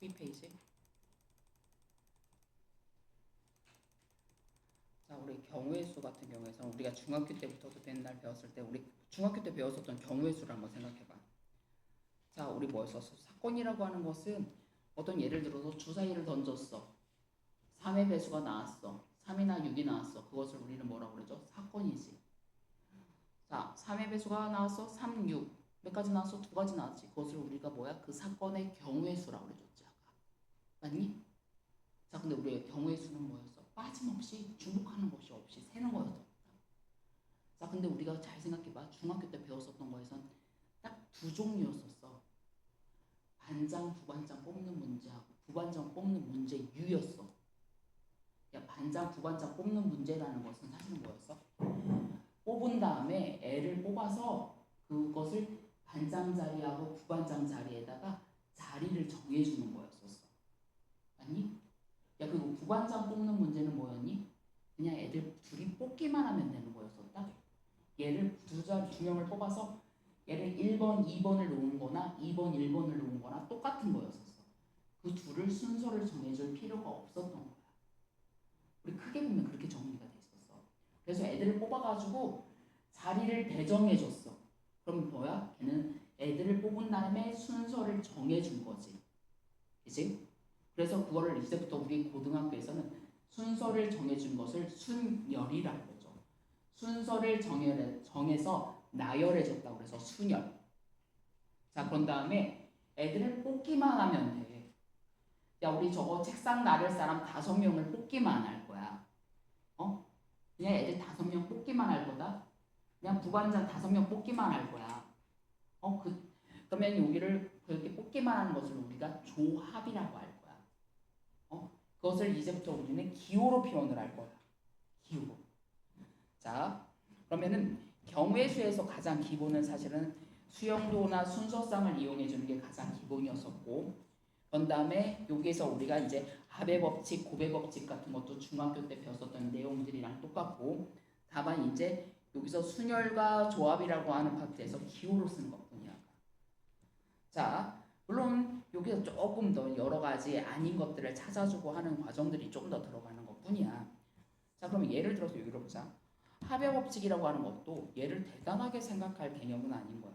12페이지. 자, 우리 경우의 수 같은 경우에서는 우리가 중학교 때부터도 맨날 배웠을 때 우리 중학교 때 배웠었던 경우의 수를 한번 생각해봐. 자, 우리 뭐였었어? 사건이라고 하는 것은 어떤 예를 들어서 주사위를 던졌어. 3의 배수가 나왔어. 3이나 6이 나왔어. 그것을 우리는 뭐라고 그러죠? 사건이지. 자, 3의 배수가 나왔어. 3, 6. 몇 가지 나왔어? 2가지 나왔지. 그것을 우리가 뭐야? 그 사건의 경우의 수라고 그래줬지. 아까. 맞니? 자, 근데 우리의 경우의 수는 뭐였어? 빠짐없이 중복하는 것이 없이 세는 거였어. 자, 근데 우리가 잘 생각해봐. 중학교 때 배웠었던 거에선 딱 두 종류였었어. 반장, 부반장 뽑는 문제하고 부반장 뽑는 문제 유였어. 야, 반장, 부반장 뽑는 문제라는 것은 사실은 뭐였어? 뽑은 다음에 애를 뽑아서 그것을 반장 자리하고 부반장 자리에다가 자리를 정해주는 거였었어. 아니? 야, 그리고 부반장 뽑는 문제는 뭐였니? 그냥 애들 둘이 뽑기만 하면 되는 거였었다. 얘를 두 명을 뽑아서 얘를 1번, 2번을 놓은 거나 2번, 1번을 놓은 거나 똑같은 거였었어. 그 둘을 순서를 정해줄 필요가 없었던 거야. 우리 크게 보면 그렇게 정리가 돼 있었어. 그래서 애들을 뽑아가지고 자리를 배정해줬어. 그럼 뭐야? 걔는 애들을 뽑은 다음에 순서를 정해준 거지. 그치? 그래서 그거를 이제부터 우리 고등학교에서는 순서를 정해준 것을 순열이라고 그러죠. 순서를 정해서 나열해줬다고 그래서 순열. 자, 그런 다음에 애들을 뽑기만 하면 돼. 야, 우리 저거 책상 나를 사람 5명을 뽑기만 할 거야. 어? 그냥 애들 5명 뽑기만 할 거다. 그냥 부반장 5명 뽑기만 할 거야. 그러면 여기를 그렇게 뽑기만 하는 것을 우리가 조합이라고 할 거야. 그것을 이제부터 우리는 기호로 표현을 할 거야. 기호. 자, 그러면은 경우의 수에서 가장 기본은 사실은 수용도나 순서상을 이용해 주는 게 가장 기본이었었고, 그런 다음에 여기에서 우리가 이제 합의 법칙, 고배 법칙 같은 것도 중학교 때 배웠었던 내용들이랑 똑같고, 다만 이제 여기서 순열과 조합이라고 하는 파트에서 기호로 쓰는 것뿐이야. 자, 물론 여기서 조금 더 여러 가지 아닌 것들을 찾아주고 하는 과정들이 좀 더 들어가는 것뿐이야. 자, 그럼 예를 들어서 여기로 보자. 합의 법칙이라고 하는 것도 얘를 대단하게 생각할 개념은 아닌 거야.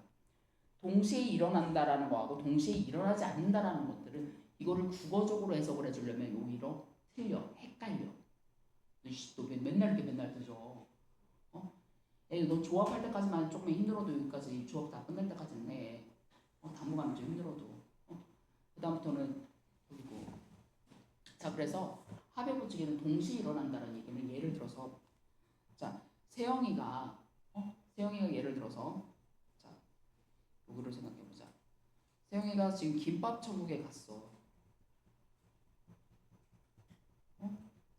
동시에 일어난다라는 거하고 동시에 일어나지 않는다라는 것들은 이거를 국어적으로 해석을 해주려면 오히려 틀려, 헷갈려. 너 맨날 이렇게 맨날 뜨죠. 너 조합할 때까지만 조금 힘들어도 여기까지 조합 다 끝날 때까지는 해. 당분간은 좀 힘들어도. 그 다음부터는 그리고 자, 그래서 합의 법칙에는 동시에 일어난다는 얘기는 예를 들어서 자, 세영이가 예를 들어서 자, 요거를 생각해 보자. 세영이가 지금 김밥 천국에 갔어.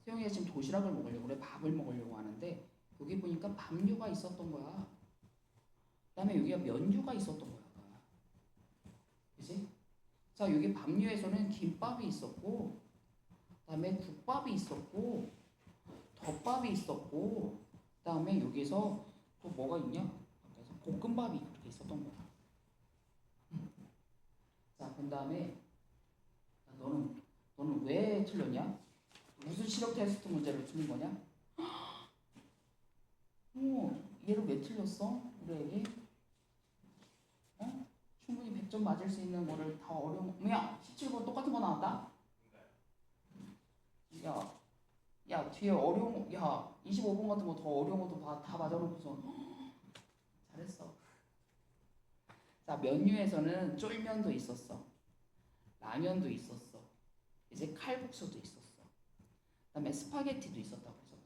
세영이가 지금 도시락을 먹으려고 그래. 밥을 먹으려고 하는데 여기 보니까 밥류가 있었던 거야. 그다음에 여기가 면류가 있었던 거야. 그치? 자, 여기 밥류에서는 김밥이 있었고 그다음에 국밥이 있었고 덮밥이 있었고 그다음에 여기서 또 뭐가 있냐? 그래서 볶음밥이 이렇게 있었던 거야. 자, 그다음에 너는 왜 틀렸냐? 무슨 시력 테스트 문제를 틀린 거냐? 얘를 왜 틀렸어? 우리 애기? 충분히 100점 맞을 수 있는 거를 다 어려운 뭐야? 17번 똑같은 거 나왔다? 야, 뒤에 어려운 거, 야, 25번 같은 거 더 어려운 것도 다 맞아놓고서 잘했어. 자, 면류에서는 쫄면도 있었어. 라면도 있었어. 이제 칼국수도 있었어. 그다음에 스파게티도 있었다고 해서.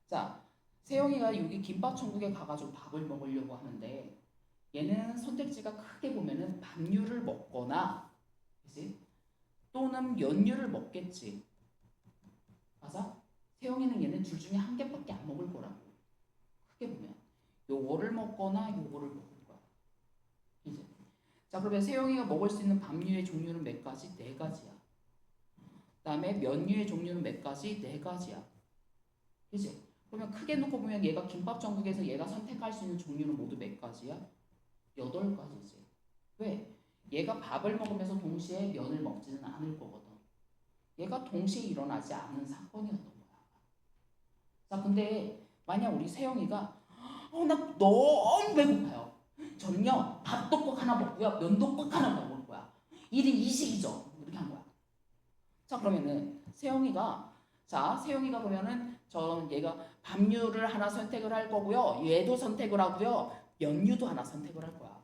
자, 세영이가 여기 김밥 천국에 가가지고 밥을 먹으려고 하는데 얘는 선택지가 크게 보면은 밥류를 먹거나, 그치? 또는 면류를 먹겠지. 맞아? 세영이는 얘는 둘 중에 한 개밖에 안 먹을 거라고. 크게 보면 요거를 먹거나 요거를 먹을 거야. 이제 자, 그러면 세영이가 먹을 수 있는 밥류의 종류는 몇 가지? 4가지야. 그다음에 면류의 종류는 몇 가지? 4가지야. 그지? 그러면 크게 놓고 보면 얘가 김밥 전국에서 얘가 선택할 수 있는 종류는 모두 몇 가지야? 8가지지. 왜? 얘가 밥을 먹으면서 동시에 면을 먹지는 않을 거거든. 얘가 동시에 일어나지 않은 사건이었던 거야. 자, 근데 만약 우리 세영이가 나 너무 배고파요. 저는요 밥도 꼭 하나 먹고요 면도 꼭 하나 먹을 거야. 1인 2식이죠. 이렇게 한 거야. 자, 그러면은 세영이가 그러면은 얘가 밥류를 하나 선택을 할 거고요. 얘도 선택을 하고요. 면류도 하나 선택을 할 거야.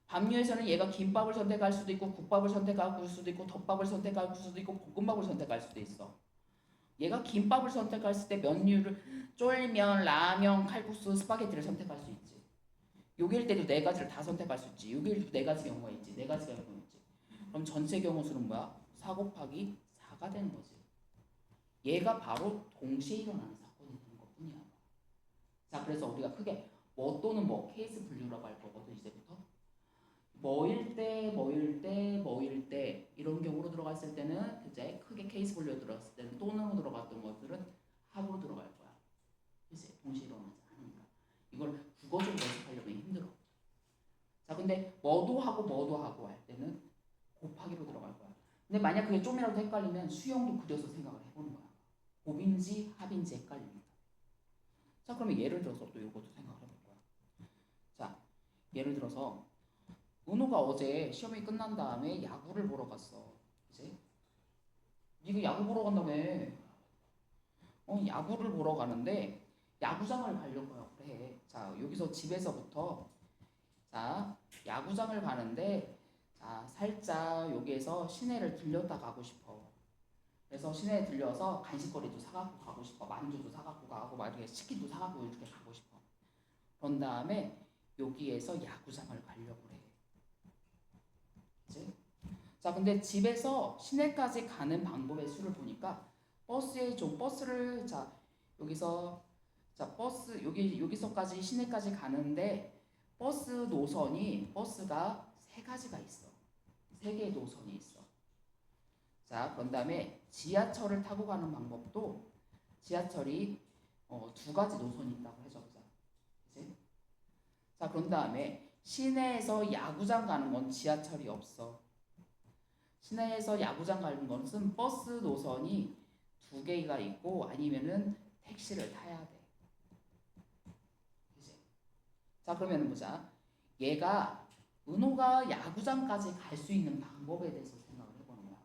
밥류에서는 얘가 김밥을 선택할 수도 있고 국밥을 선택할 수도 있고 덮밥을 선택할 수도 있고 볶음밥을 선택할 수도 있어. 얘가 김밥을 선택했을 때 면류를 쫄면, 라면, 칼국수, 스파게티를 선택할 수 있지. 요기일 때도 네 가지를 다 선택할 수 있지. 요기일 때도 네 가지 경우가 있지. 네 가지 경우가 있지. 그럼 전체 경우 수는 뭐야? 4 곱하기 4가 되는 거지. 얘가 바로 동시에 일어나는 사건이 되는 것뿐이야. 자, 그래서 우리가 크게 뭐 또는 뭐 케이스 분류라고 할 거거든 이제부터. 뭐일 때, 뭐일 때, 뭐일 때 이런 경우로 들어갔을 때는 이제 크게 케이스 분류에 들어갔을 때는 또는으로 들어갔던 것들은 합으로 들어갈 거야. 이제 동시에 일어나지 않으니까. 이걸 국어적으로 연습하려면 힘들어. 자, 근데 뭐도 하고 할 때는 곱하기로 들어갈 거야. 근데 만약 그게 좀이라도 헷갈리면 수형도 그려서 생각을 해보는 거야. 곱인지 합인지 헷갈립니다. 자, 그러면 예를 들어서 또 이것도 생각을 해볼 거야. 자, 예를 들어서 은호가 어제 시험이 끝난 다음에 야구를 보러 갔어. 그치? 네가 야구 보러 간다며. 야구를 보러 가는데 야구장을 가려고 그래. 자, 여기서 집에서부터 자, 야구장을 가는데 자, 살짝 여기에서 시내를 들렸다 가고 싶어. 그래서 시내에 들려서 간식거리도 사갖고 가고 싶어. 만두도 사갖고 가고 막 이렇게 치킨도 사갖고 이렇게 가고 싶어. 그런 다음에 여기에서 야구장을 가려고 그래. 그치? 자, 근데 집에서 시내까지 가는 방법의 수를 보니까 버스를 자, 여기서 자, 여기서까지 시내까지 가는데 버스가 세 가지가 있어. 세 개의 노선이 있어. 자, 그런 다음에 지하철을 타고 가는 방법도 지하철이 두 가지 노선이 있다고 해줘보자. 그치? 자, 그런 다음에 시내에서 야구장 가는 건 지하철이 없어. 시내에서 야구장 가는 것은 버스 노선이 두 개가 있고 아니면은 택시를 타야 돼. 그치? 자, 그러면 보자. 은호가 야구장까지 갈 수 있는 방법에 대해서 생각을 해보는 거야.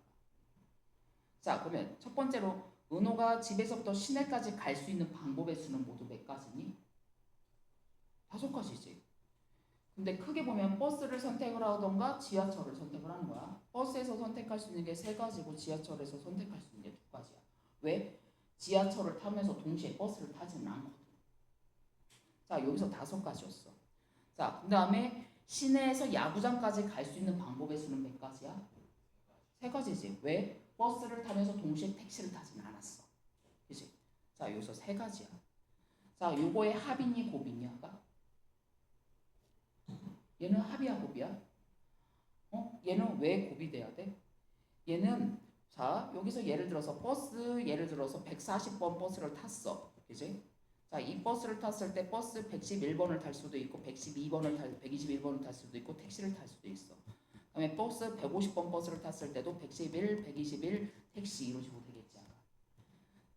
자, 그러면 첫 번째로 은호가 집에서부터 시내까지 갈 수 있는 방법의 수는 모두 몇 가지니? 5가지지. 근데 크게 보면 버스를 선택을 하던가 지하철을 선택을 하는 거야. 버스에서 선택할 수 있는 게 3가지고 지하철에서 선택할 수 있는 게 2가지야. 왜? 지하철을 타면서 동시에 버스를 타지는 않거든. 자, 여기서 5가지였어. 자, 그 다음에 시내에서 야구장까지 갈 수 있는 방법의 수는 몇 가지야? 3가지지. 왜? 버스를 타면서 동시에 택시를 타지는 않았어. 그치? 자, 여기서 3가지야. 자, 요거의 합이니 곱이니 아까? 얘는 합이야 곱이야? 얘는 왜 곱이 돼야 돼? 얘는 자, 여기서 예를 들어서 140번 버스를 탔어. 그치? 자, 이 버스를 탔을 때 버스 111번을 탈 수도 있고 121번을 탈 수도 있고 택시를 탈 수도 있어. 그다음에 버스 150번 버스를 탔을 때도 111, 121 택시 이런 식으로 되겠지.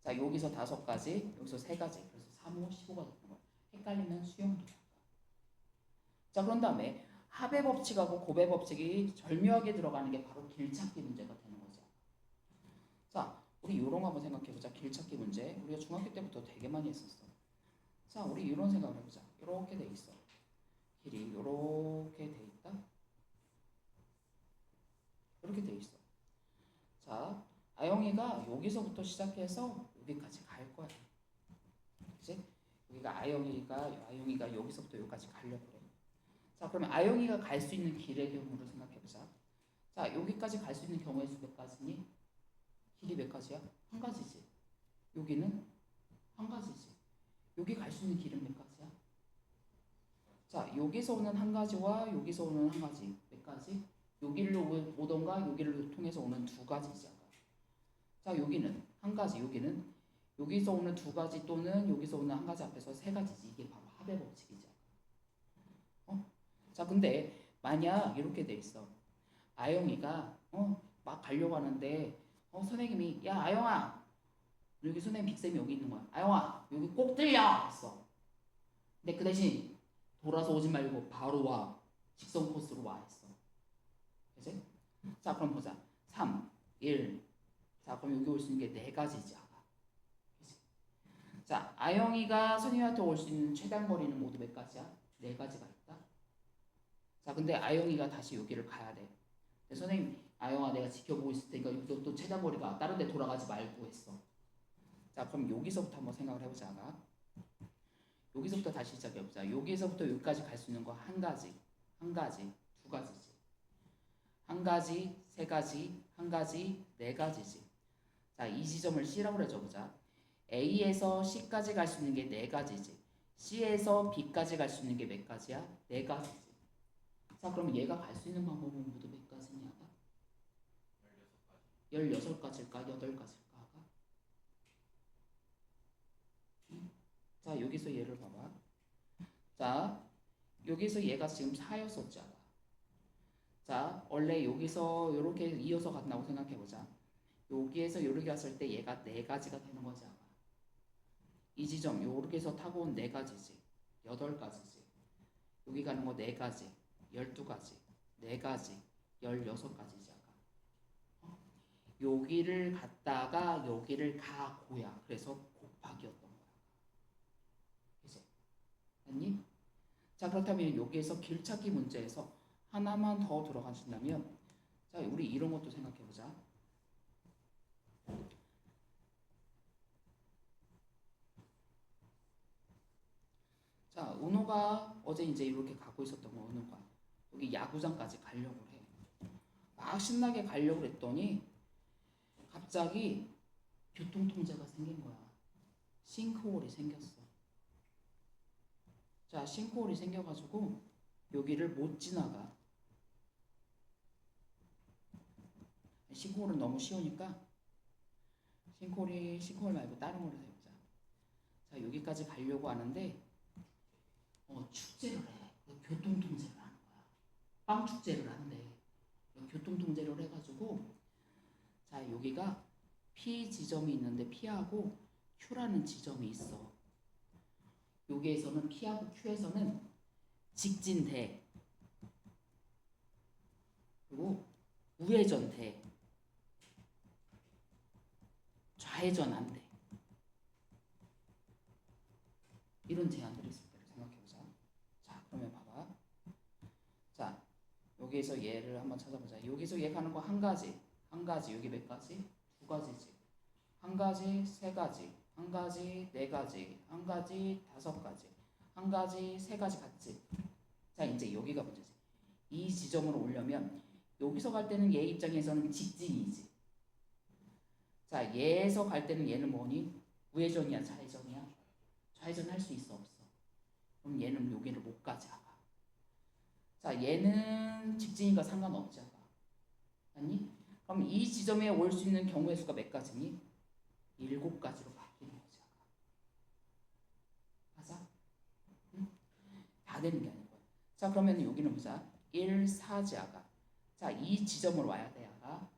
자, 여기서 5가지, 여기서 3가지. 그래서 3, 5, 15가 되는 거야. 헷갈리면 수영도. 자, 그런 다음에 합의 법칙하고 곱의 법칙이 절묘하게 들어가는 게 바로 길찾기 문제가 되는 거죠. 자, 우리 요런 거 한번 생각해보자. 길찾기 문제. 우리가 중학교 때부터 되게 많이 했었어. 자, 우리 이런 생각을 해보자. 이렇게 돼 있어. 길이 이렇게 돼 있다. 이렇게 돼 있어. 자, 아영이가 여기서부터 시작해서 여기까지 갈 거야. 그치? 아영이가 여기서부터 여기까지 가려고 그래. 자, 그러면 아영이가 갈 수 있는 길의 경우를 생각해보자. 자, 여기까지 갈 수 있는 경우의 수 몇 가지니? 길이 몇 가지야? 1가지지. 여기는 1가지지. 여기 갈 수 있는 길은 몇 가지야? 자, 여기서 오는 1가지와 여기서 오는 1가지. 몇 가지? 여기를 오던가 여기를 통해서 오는 2가지지. 자, 여기는 1가지. 여기서 오는 2가지 또는 여기서 오는 1가지 앞에서 3가지지. 이게 바로 합의 법칙이지. 자, 근데 만약 이렇게 돼 있어. 아영이가 막 가려고 하는데 선생님이 야 아영아 여기 선생님 빅쌤이 여기 있는 거야. 아영아 여기 꼭 들려 했어. 근데 그 대신 돌아서 오지 말고 바로 와. 직선 코스로 와 했어. 그치? 자 그럼 보자. 3, 1. 자 그럼 여기 올 수 있는 게 네 가지지 아까. 그치? 자 아영이가 선생님한테 올 수 있는 최단 거리는 모두 몇 가지야? 네 가지가 있다. 자 근데 아영이가 다시 여기를 가야 돼. 근데 선생님 아영아 내가 지켜보고 있을 테니까 여기서 또 최단 거리가 다른 데 돌아가지 말고 했어. 자 그럼 여기서부터 한번 생각을 해보자. 아까. 여기서부터 다시 시작해보자. 여기서부터 여기까지 갈 수 있는 거 한 가지, 한 가지, 두 가지지. 한 가지, 세 가지, 한 가지, 네 가지지. 자, 이 지점을 C라고 해줘보자. A에서 C까지 갈 수 있는 게 네 가지지. C에서 B까지 갈 수 있는 게 몇 가지야? 네 가지지. 자, 그럼 얘가 갈 수 있는 방법은 모두 몇 가지냐? 16가지일까? 8가지일까? 자, 여기서 얘를 봐봐. 자, 여기서 얘가 지금 4였었잖아. 자, 원래 여기서 이렇게 이어서 간다고 생각해보자. 여기에서 이렇게 갔을 때 얘가 네 가지가 되는 거지 아마. 이 지점 여기서 타고 온 네 가지지. 8가지지. 여기 가는 거 네 가지, 12가지, 네 가지, 16가지지 아까. 여기를 갔다가 여기를 가고야. 그래서 곱하기였던 거야. 그치? 아니? 자 그렇다면 여기에서 길찾기 문제에서 하나만 더 들어가신다면 자 우리 이런 것도 생각해보자. 자 은호가 어제 이제 이렇게 가고 있었던 거 은호가 여기 야구장까지 가려고 해. 막 신나게 가려고 했더니 갑자기 교통통제가 생긴 거야. 싱크홀이 생겼어. 자 싱크홀이 생겨가지고 여기를 못 지나가. 싱크홀은 너무 쉬우니까 싱크홀 말고 다른 걸로 해보자. 자 여기까지 가려고 하는데 축제를 해. 교통통제를 하는 거야. 빵 축제를 한대. 교통통제를 해가지고 자 여기가 P 지점이 있는데 P하고 Q라는 지점이 있어. 여기에서는 P하고 Q에서는 직진대 그리고 우회전 대 좌회전 안 돼. 이런 제한들이 있을 때를 생각해보자. 자 그러면 봐봐. 자 여기에서 얘를 한번 찾아보자. 여기서 얘 가는 거 한 가지, 한 가지 여기 몇 가지? 두 가지지. 한 가지, 세 가지, 한 가지, 네 가지, 한 가지, 다섯 가지, 한 가지, 세 가지 같지. 자 이제 여기가 문제지. 이 지점으로 오려면 여기서 갈 때는 얘 입장에서는 직진이지. 자 얘에서 갈 때는 얘는 뭐니? 우회전이야 좌회전이야? 좌회전 할 수 있어 없어? 그럼 얘는 여기를 못 가지 아까. 자 얘는 직진이니까 상관없지 아까. 아니? 그럼 이 지점에 올 수 있는 경우의 수가 몇 가지니? 7가지로 바뀌는 거지 아까. 맞아? 응? 다 되는 게 아니고. 자 그러면 여기는 보자. 1, 4지 아까. 자 이 지점으로 와야 돼 아까.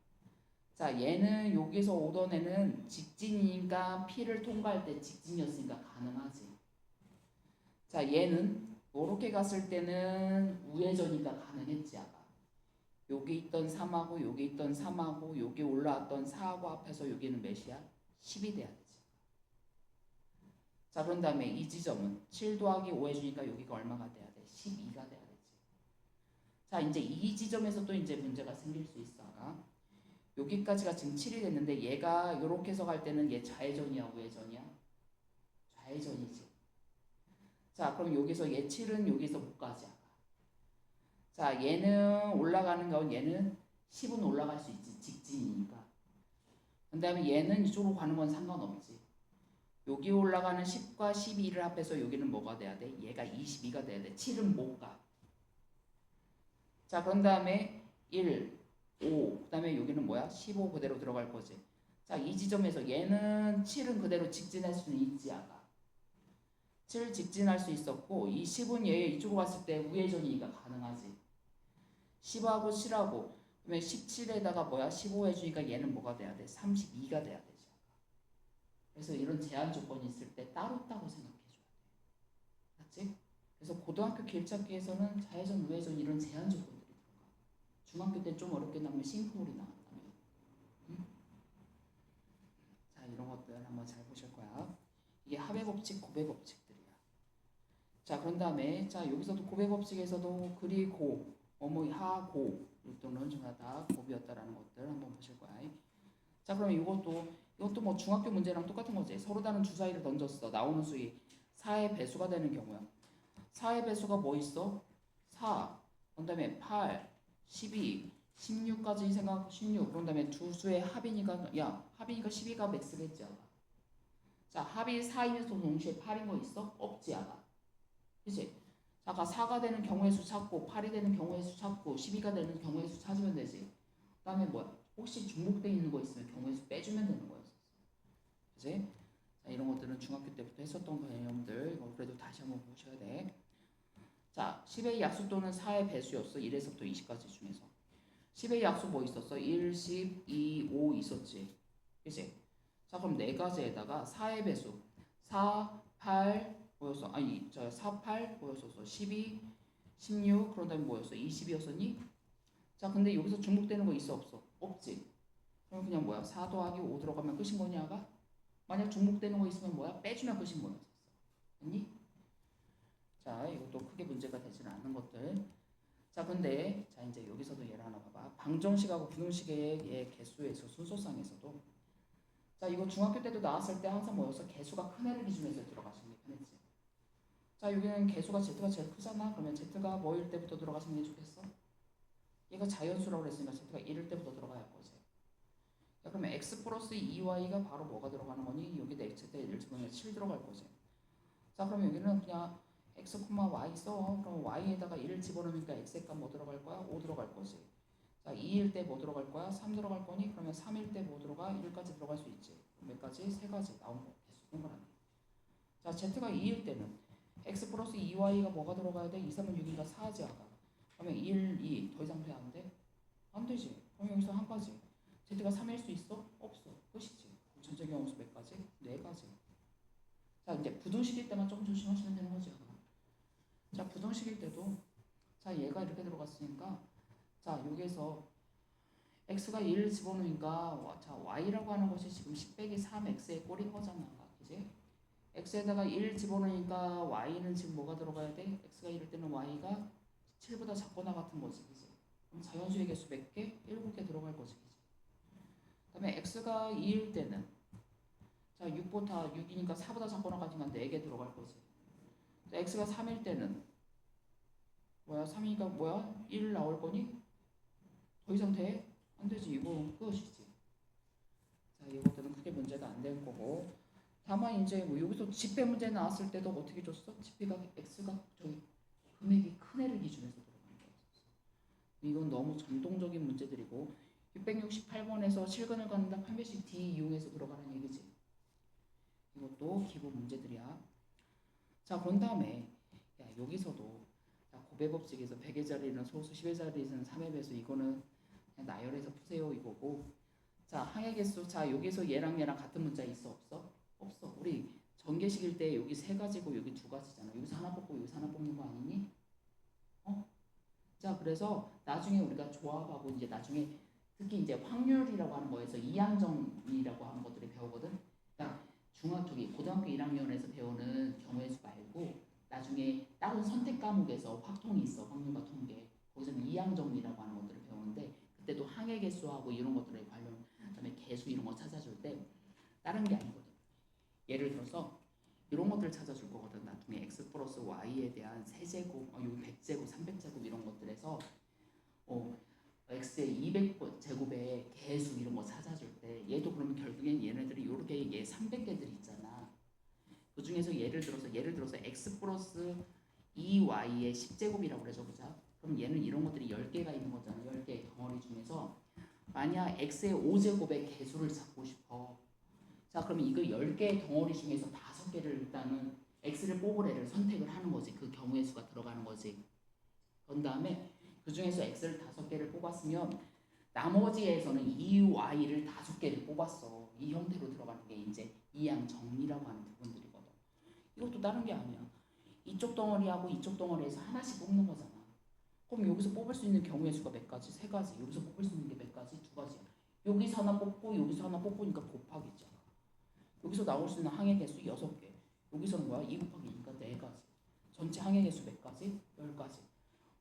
자 얘는 여기서 오던 애는 직진이니까 P를 통과할 때 직진이었으니까 가능하지. 자 얘는 이렇게 갔을 때는 우회전이니까 가능했지 아까. 여기 있던 3하고 여기 있던 3하고 여기 올라왔던 4하고 합해서 여기는 몇이야? 10이 돼야 되지. 자 그런 다음에 이 지점은 7 더하기 5 해주니까 여기가 얼마가 돼야 돼? 12가 돼야 되지. 자 이제 이 지점에서 또 이제 문제가 생길 수 있어. 여기까지가 지금 7이 됐는데 얘가 이렇게 해서 갈 때는 얘 좌회전이야 우회전이야? 좌회전이지. 자 그럼 여기서 얘 7은 여기서 못 가지. 자 얘는 올라가는 건 얘는 10은 올라갈 수 있지 직진이니까. 그 다음에 얘는 이쪽으로 가는 건 상관없지. 여기 올라가는 10과 12를 합해서 여기는 뭐가 돼야 돼? 얘가 22가 돼야 돼. 7은 못 가. 자 그런 다음에 1, 5, 그 다음에 여기는 뭐야? 15 그대로 들어갈 거지. 자 이 지점에서 얘는 7은 그대로 직진할 수는 있지 아까. 7 직진할 수 있었고 이 10은 얘 이쪽으로 갔을 때 우회전이니까 가능하지. 10하고 7하고 그러면 17에다가 뭐야? 15 해주니까 얘는 뭐가 돼야 돼? 32가 돼야 되지. 그래서 이런 제한 조건이 있을 때 따로 생각해줘야 돼. 맞지? 그래서 고등학교 길찾기에서는 좌회전, 우회전 이런 제한 조건들이 들어가. 중학교 때 좀 어렵게 나오면 싱크홀이 나왔다면. 응? 자, 이런 것들 한번 잘 보실 거야. 이게 합의 법칙, 곱의 법칙들이야. 자, 그런 다음에 자 여기서도 곱의 법칙에서도 그리고 어머 하고 또는 중하다 곱이었다라는 것들 한번 보실 거야. 자, 그럼 이것도 뭐 중학교 문제랑 똑같은 거지. 서로 다른 주사위를 던졌어. 나오는 수이 4의 배수가 되는 경우야. 4의 배수가 뭐 있어? 4. 그다음에 8, 12, 16까지 생각 16. 그런 다음에 두 수의 합이니까 12가 맥스겠지 아까. 자, 합이 4이면서 동시에 8인 거 있어? 없지 아까. 그치? 아까 4가 되는 경우의 수 찾고 8이 되는 경우의 수 찾고 12가 되는 경우의 수 찾으면 되지. 그다음에 뭐야? 혹시 중복돼 있는 거 있으면 경우의 수 빼주면 되는 거였어. 그치? 자, 이런 것들은 중학교 때부터 했었던 개념들. 이거 그래도 다시 한번 보셔야 돼. 자, 10의 약수 또는 4의 배수였어. 1에서부터 20까지 중에서. 10의 약수 뭐 있었어? 1, 10, 2, 5 있었지. 그치? 자, 그럼 네 가지에다가 4의 배수. 4, 8 뭐였어? 아니, 4, 8 뭐였었어? 12, 16 그런 다음에 뭐였어? 20이었었니? 자, 근데 여기서 중복되는 거 있어 없어? 없지. 그럼 그냥 뭐야? 4 더하기 5 들어가면 끝인 거냐가? 만약 중복되는 거 있으면 뭐야? 빼주면 끝인 거였었어. 아니? 자, 이것도 크게 문제가 되지는 않는 것들. 자, 근데 자 이제 여기서도 예를 하나 봐봐. 방정식하고 부등식의 개수에서 순서상에서도 자, 이거 중학교 때도 나왔을 때 항상 뭐였어? 개수가 큰 애를 기준으로 해서 들어가시는 게 편했지. 자, 여기는 개수가 z가 제일 크잖아. 그러면 z가 뭐일 때부터 들어가시는 게 좋겠어? 얘가 자연수라고 그랬으니까 z가 1일 때부터 들어가야 할 거지. 야, 그러면 x 플러스 2y가 바로 뭐가 들어가는 거니? 여기다 x 때 1 집어넣으면 7 들어갈 거지. 자, 그럼 여기는 그냥 x, y 써. 그럼 y에다가 1을 집어넣으니까 x의 값 뭐 들어갈 거야? 5 들어갈 거지. 자, 2일 때 뭐 들어갈 거야? 3 들어갈 거니? 그러면 3일 때 뭐 들어가? 1까지 들어갈 수 있지. 몇 가지? 세 가지 나온 거. 개수 동그라미. 자, z가 2일 때는 x 플러스 2y가 뭐가 들어가야 돼? 2, 3은 6이니까 4지 아까. 그러면 1, 2. 더 이상 돼? 안 돼? 안 되지. 그럼 여기서 한 가지. z가 3일 수 있어? 없어. 끝이지. 전체 경우수 몇 가지? 네 가지. 자, 이제 부등식일 때만 좀 조심하시면 되는 거지. 자, 부등식일 때도 자, 얘가 이렇게 들어갔으니까 자, 여기에서 x가 1을 집어넣으니까 자, y라고 하는 것이 지금 10 빼기 3x의 꼴인 거잖아. 그지? x에다가 1 집어넣으니까 y는 지금 뭐가 들어가야 돼? x가 1일 때는 y가 7보다 작거나 같은 거지. 그지? 그럼 자연수의 개수 몇 개? 7개 들어갈 거지. 그지? 그다음에 x가 2일 때는 자, 6보다 6이니까 4보다 작거나 같으니까 4개 들어갈 거지. 자, x가 3일 때는 뭐야? 3이니까 뭐야? 1 나올 거니? 더 이상 돼? 안 되지. 이거 끝이지. 자, 이것들은 크게 문제가 안 될 거고. 다만 이제 뭐 여기서 집배 문제 나왔을 때도 어떻게 줬어? 집배가 x가 저기 금액이 큰 애를 기준해서 들어가는 거였어. 이건 너무 전통적인 문제들이고 668번에서 실근을 갖는다 판별식 D 이용해서 들어가는 얘기지. 이것도 기본 문제들이야. 자, 그런 다음에 야, 여기서도 자, 곱의 법칙에서 100의 자리는 소수, 10의 자리는 3의 배수 이거는 그냥 나열해서 푸세요 이거고. 자, 항의 개수. 자, 여기서 얘랑 같은 문자 있어 없어? 없어. 우리 전개식일 때 여기 세 가지고 여기 두 가지잖아. 여기서 하나 뽑고 여기서 하나 뽑는 거 아니니? 어? 자, 그래서 나중에 우리가 조합하고 이제 나중에 특히 이제 확률이라고 하는 거에서 이항정이라고 하는 것들을 배우거든. 그러니까 저기 고등학교 1학년에서 배우는 경우의 수 말고 나중에 다른 선택 과목에서 확통이 있어. 확률과 통계. 거기서는 이항정리라고 하는 것들을 배우는데 그때도 항의 개수하고 이런 것들에 관련 그다음에 개수 이런 거 찾아줄 때 다른 게 아니거든. 예를 들어서 이런 것들을 찾아줄 거거든. 나중에 x 플러스 y에 대한 세제곱, 여기 100제곱, 300제곱 이런 것들에서 x의 200제곱의 개수 이런 거 찾아줄 때 얘도 그러면 결국엔 얘네들이 이렇게 얘 300개들이 있잖아. 그 중에서 예를 들어서 x 플러스 2y의 10제곱이라고 그래줘 보자. 그럼 얘는 이런 것들이 10개가 있는 거잖아. 10개의 덩어리 중에서 만약 x의 5제곱의 개수를 찾고 싶어. 자, 그러면 이거 10개의 덩어리 중에서 5개를 일단은 x를 뽑을 애를 선택을 하는 거지. 그 경우의 수가 들어가는 거지. 그런 다음에 그 중에서 x를 5개를 뽑았으면 나머지에서는 EY를 5개를 뽑았어. 이 형태로 들어가는 게 이제 이항 정리라고 하는 부분들이거든. 이것도 다른 게 아니야. 이쪽 덩어리하고 이쪽 덩어리에서 하나씩 뽑는 거잖아. 그럼 여기서 뽑을 수 있는 경우의 수가 몇 가지? 3가지. 여기서 뽑을 수 있는 게 몇 가지? 2가지야. 여기서 하나 뽑고 여기서 하나 뽑으니까 곱하기죠. 여기서 나올 수 있는 항의 개수 6개. 여기서는 뭐야? 2 곱하기 2니까 4가지. 전체 항의 개수 몇 가지? 10가지.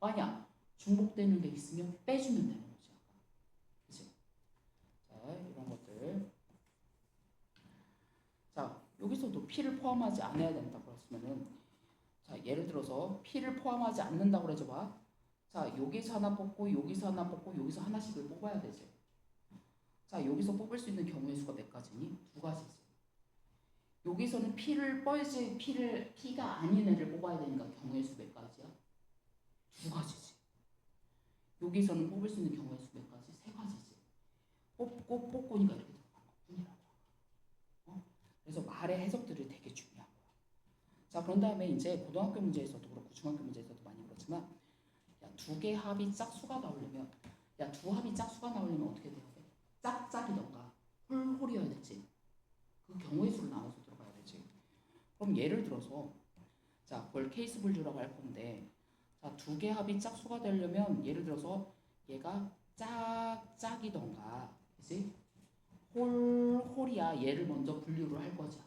만약 중복되는 게 있으면 빼주면 되는 거지. 그치? 자, 이런 것들. 자, 여기서도 P를 포함하지 않아야 된다고 했으면은, 자, 예를 들어서 P를 포함하지 않는다고 그래줘 봐. 자, 여기서 하나 뽑고 여기서 하나 뽑고 여기서 하나씩을 뽑아야 되지. 자, 여기서 뽑을 수 있는 경우의 수가 몇 가지니? 2가지지. 여기서는 P를 뻘지 P가 아닌 애를 뽑아야 되니까 경우의 수 몇 가지야? 2가지지. 여기서는 뽑을 수 있는 경우의 수 몇 가지? 3가지지. 뽑고니까 이렇게 들어간 것뿐이라고. 그래서 말의 해석들이 되게 중요한 거야. 자, 그런 다음에 이제 고등학교 문제에서도 그렇고 중학교 문제에서도 많이 그렇지만, 야, 2개 합이 짝수가 나오려면, 야, 2 합이 짝수가 나오려면 어떻게 돼야 돼? 짝짝이던가 홀홀이어야 되지. 그 경우의 수를 나눠서 들어가야 되지. 그럼 예를 들어서, 자, 그걸 케이스 분류라고 할 건데, 자, 2개 합이 짝수가 되려면 예를 들어서 얘가 짝짝이던가, 그치? 홀홀이야. 얘를 먼저 분류를 할 거지.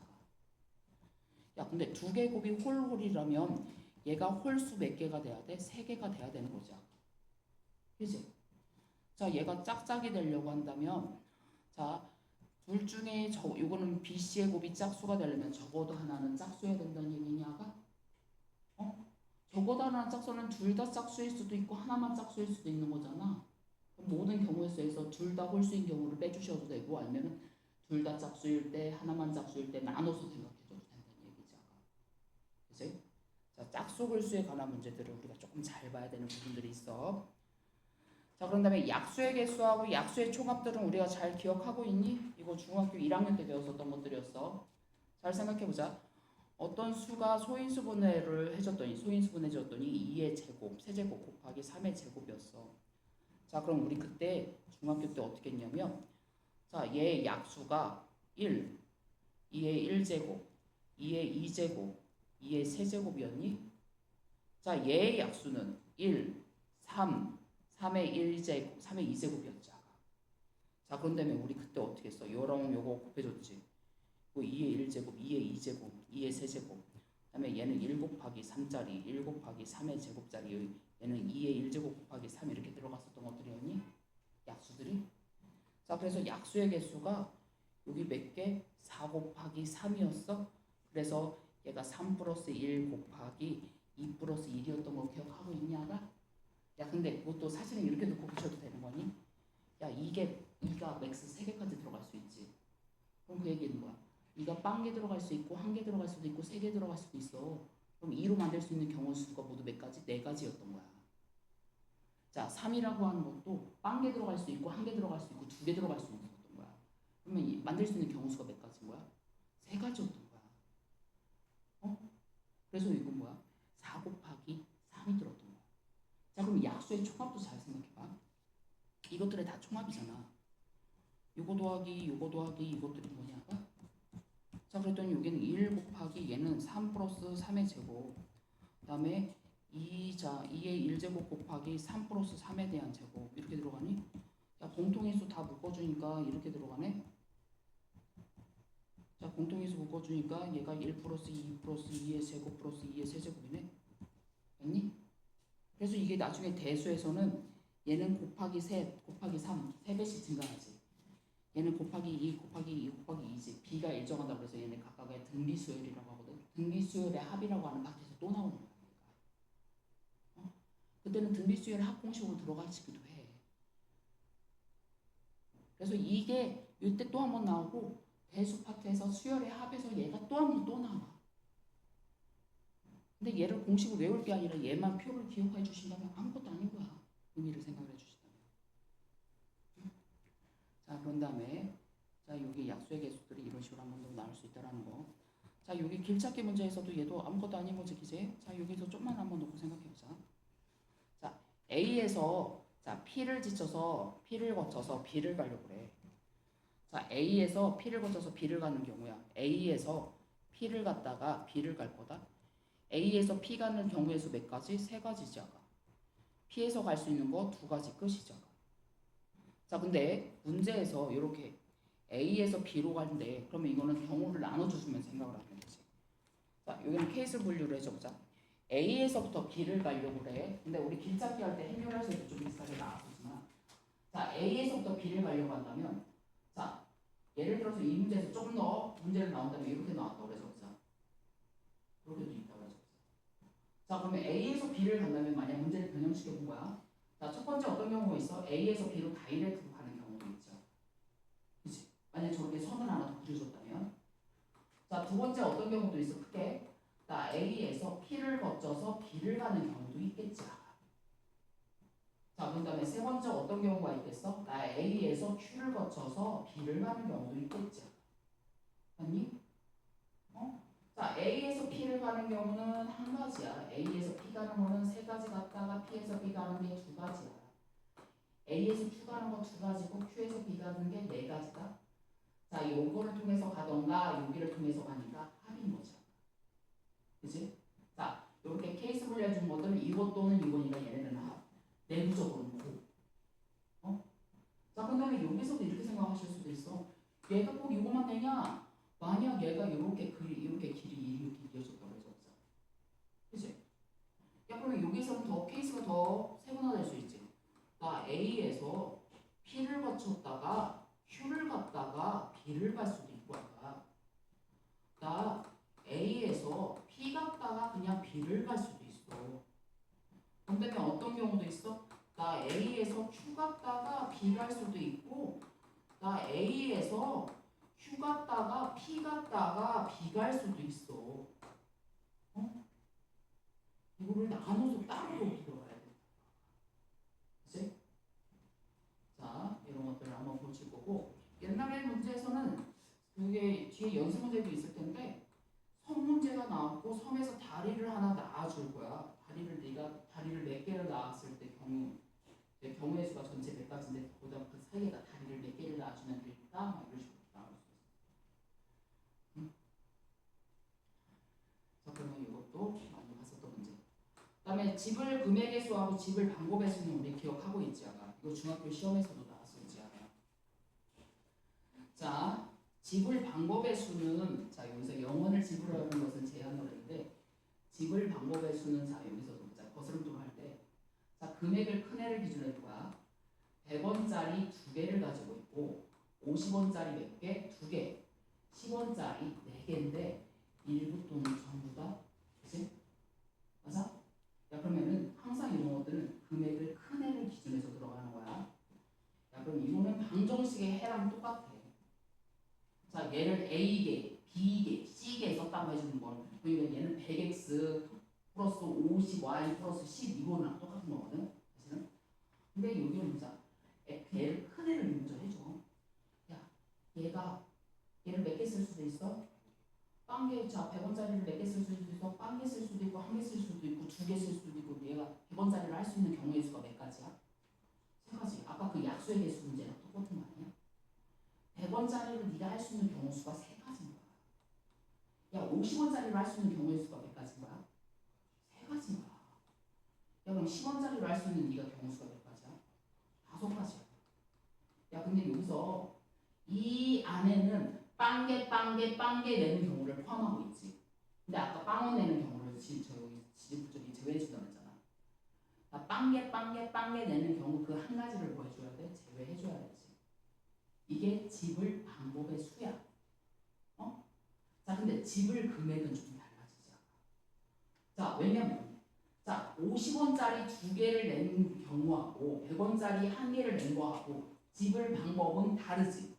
야, 근데 2개 곱이 홀홀이라면 얘가 홀수 몇 개가 돼야 돼? 3개가 돼야 되는 거지. 그치? 자, 얘가 짝짝이 되려고 한다면, 자, 둘 중에 요거는 BC의 곱이 짝수가 되려면 적어도 하나는 짝수여야 된다는 얘기냐가? 적어도 하나는 짝수는 둘 다 짝수일 수도 있고 하나만 짝수일 수도 있는 거잖아. 모든 경우의 수에서 둘 다 홀수인 경우를 빼주셔도 되고, 아니면 둘 다 짝수일 때 하나만 짝수일 때 나눠서 생각해줘도 된다는 얘기죠. 그치? 자, 짝수 홀수에 관한 문제들을 우리가 조금 잘 봐야 되는 부분들이 있어. 자, 그런 다음에 약수의 개수하고 약수의 총합들은 우리가 잘 기억하고 있니? 이거 중학교 1학년 때 배웠었던 것들이었어. 잘 생각해보자. 어떤 수가 소인수분해를 해줬더니 2의 제곱, 세제곱 곱하기 3의 제곱이었어. 자, 그럼 우리 그때 중학교 때 어떻게 했냐면, 자, 얘의 약수가 1, 2의 1제곱, 2의 2제곱, 2의 세제곱이었니? 자, 얘의 약수는 1, 3, 3의 1제곱, 3의 2제곱이었지. 자, 그런 다음에 우리 그때 어떻게 했어? 요랑 요거 곱해줬지. 2의 1제곱, 2의 2제곱, 2의 세제곱. 그 다음에 얘는 1 곱하기 3짜리, 1 곱하기 3의 제곱짜리, 얘는 2의 1제곱 곱하기 3 이렇게 들어갔었던 것들이었니? 약수들이. 자, 그래서 약수의 개수가 여기 몇 개? 4 곱하기 3이었어. 그래서 얘가 3 플러스 1 곱하기 2 플러스 1이었던 거 기억하고 있냐가? 야, 근데 그것도 사실은 이렇게 놓고 붙여도 되는 거니? 야, 2가 맥스 3개까지 들어갈 수 있지. 그럼 그 얘기는 뭐야? 2가 0개 들어갈 수 있고 1개 들어갈 수도 있고 3개 들어갈 수도 있어. 그럼 2로 만들 수 있는 경우 수가 모두 몇 가지? 4가지였던 거야. 자, 3이라고 하는 것도 0개 들어갈 수 있고 1개 들어갈 수 있고 2개 들어갈 수 있는 거였던 거야. 그러면 만들 수 있는 경우 수가 몇 가지인 거야? 3가지였던 거야. 그래서 이건 뭐야? 4 곱하기 3이 들었던 거야. 자, 그럼 약수의 총합도 잘 생각해봐. 이것들이 다 총합이잖아. 요거 더하기 요거 더하기 이것들이 뭐냐가? 자, 그랬더니 여기는 1 곱하기 얘는 3 플러스 3의 제곱, 그 다음에 2의 1제곱 곱하기 3 플러스 3에 대한 제곱 이렇게 들어가니? 야, 공통인수 다 묶어주니까 이렇게 들어가네? 자, 공통인수 묶어주니까 얘가 1 플러스 2 플러스 2의 제곱 플러스 2의 세제곱이네? 됐니? 그래서 이게 나중에 대수에서는 얘는 곱하기 3, 곱하기 3, 3배씩 증가하지. 얘는 곱하기 2, 곱하기 2, 곱하기 2지. b가 일정하다고 해서 얘네 각각의 등비수열이라고 하거든. 등비수열의 합이라고 하는 밖에서 또 나오는 거야. 그때는 등비수열 합공식으로 들어가지기도 해. 그래서 이게 이때 또 한 번 나오고 대수 파트에서 수열의 합에서 얘가 또 한 번 또 나와. 근데 얘를 공식을 외울 게 아니라 얘만 표를 기억해 주신다면 아무것도 아닌 거야. 의미를 생각을 해 주신다면. 자, 그런 다음에 자, 여기 약수의 개수들이 이런 식으로 한 번 더 나올 수 있다라는 거. 자, 여기 길찾기 문제에서도 얘도 아무것도 아닌 거지, 그지? 자, 여기서 좀만 한번 놓고 생각해 보자. 자, A에서 자, P를 지쳐서 P를 거쳐서 B를 가려고 그래. 자, A에서 P를 거쳐서 B를 가는 경우야. A에서 P를 갔다가 B를 갈 거다. A에서 P 가는 경우의 수 몇 가지? 세 가지지 아까. P에서 갈 수 있는 거 두 가지 끝이죠. 자, 근데 문제에서 이렇게 A에서 B로 가는데 그러면 이거는 경우를 나눠주시면 생각을 하는 거지. 자, 여기는 케이스 분류를 해줘보자. A에서부터 B를 가려고 그래. 근데 우리 길찾기 할 때 행렬에서도 좀 비슷하게 나왔었지만, 자, A에서부터 B를 가려고 한다면, 자, 예를 들어서 이 문제에서 조금 더 문제를 나온다면 이렇게 나왔다고 그래서 보자. 이렇게도 있다고 그래서 보자. 자, 그러면 A에서 B를 간다면 만약 문제를 변형시켜 본 거야. 자, 첫 번째 어떤 경우가 있어? A에서 B로 다이렉트로 가는 경우도 있죠. 그치? 만약 저렇게 선을 하나 더 그려줬다면. 자, 두 번째 어떤 경우도 있어? 크게. 자, A에서 P를 거쳐서 B를 가는 경우도 있겠지. 자, 그 다음에 세 번째 어떤 경우가 있겠어? 나 A에서 Q를 거쳐서 B를 가는 경우도 있겠지. 아니? 어? 자, A에서 P를 가는 경우는 한 가지야. A에서 P 가는 거는 세 가지 갔다가 P에서 B 가는 게 두 가지야. A에서 Q 가는 거 두 가지고 Q에서 B 가는 게 네 가지다. 자, 요거를 통해서 가던가 여기를 통해서 가니까 합인 거죠. 그치? 자, 이렇게 케이스 불려준 것들은 이것 또는 이거니까 얘네들은 합. 내부적으로는 고. 어? 자, 그 다음에 여기서도 이렇게 생각하실 수도 있어. 얘가 꼭 이거만 되냐? 만약 얘가 이렇게 길이 이렇게 이어졌다고 해서 그치? 야, 그러면 여기서는 더 케이스가 더 세분화될 수 있지. 나 A에서 P를 거쳤다가 Q를 갔다가 B를 갈 수도 있고 아까. 나 A에서 P 갔다가 그냥 B를 갈 수도 있어. 그다음에 어떤 경우도 있어? 나 A에서 Q 갔다가 B 갈 수도 있고, 나 A에서 Q 갔다가 P 갔다가 B 갈 수도 있어. 어? 이거를 나눠서 따로 들어가야 돼. 그치? 자, 이런 것들을 한번 보실 거고, 옛날에 문제에서는 그게 뒤에 연습 문제도 있을 텐데, 섬 문제가 나왔고 섬에서 다리를 하나 낳아줄 거야. 다리를 몇 개를 낳았을 때 경우의 수가 전체 100가지인데 보다 그 사이에다 다리를 몇 개를 낳아주면 될까? 막 이런 식으로 나올 수 있어. 응? 자, 그러면 이것도 많이 봤었던 문제. 그다음에 집을 금액의 수하고 집을 방법의 수는 우리 기억하고 있지 않아? 이거 중학교 시험에서도 나왔었지 않아? 자, 지불 방법의 수는 자 여기서 영원을 지불하는 것은 제한을 했는데 지불 방법의 수는 자 여기서도 자 거스름돈 할 때 자 금액을 큰 애를 기준으로 할 거야. 100원짜리 두 개를 가지고 있고 50원짜리 몇 개? 두 개. 10원짜리 네 개인데 일부 또는 전부 다 그치? 맞아? 야 그러면은 항상 이런 것들은 금액을 큰 애를 기준해서 들어가는 거야. 야 그럼 이거는 방정식의 해랑 똑같아. 자, 얘를 A계, B계, C계 썼다고 해주는 걸. 그러니까 얘는 100x 플러스 50y 플러스 10 이거랑 똑같은 거거든. 사실은. 근데 여기는 보자. 얘를 큰 애를 먼저 해줘. 야, 얘를 몇 개 쓸 수도 있어? 빵개, 자, 100원짜리를 몇 개 쓸 수도 있어? 빵개 쓸 수도 있고, 한 개 쓸 수도 있고, 두 개 쓸 수도 있고, 얘가 100원짜리를 할 수 있는 경우의 수가 몇 가지야? 세 가지. 아까 그 약수의 개수 문제랑 똑같은 거 아니야? 100원짜리를 네가 할 수 있는 경우 수가 세 가지인 거야. 야, 50원짜리를 할 수 있는 경우의 수가 몇 가지인 거야? 세 가지인 거야. 야, 그럼 10원짜리를 할 수 있는 네가 경우 수가 몇 가지야? 다섯 가지야. 야, 근데 여기서 이 안에는 빵개 내는 경우를 포함하고 있지. 근데 아까 빵원 내는 경우를 저기 제외해 준다고 했잖아. 나 빵개 내는 경우 그 한 가지를 뭐 해줘야 돼? 제외해 줘야 되지. 이게 지불 방법의 수야. 어? 자, 근데 지불 금액은 좀 달라지지 않아. 자, 왜냐면 자, 50원짜리 두 개를 낸 경우하고 100원짜리 한 개를 낸 거하고 지불 방법은 다르지.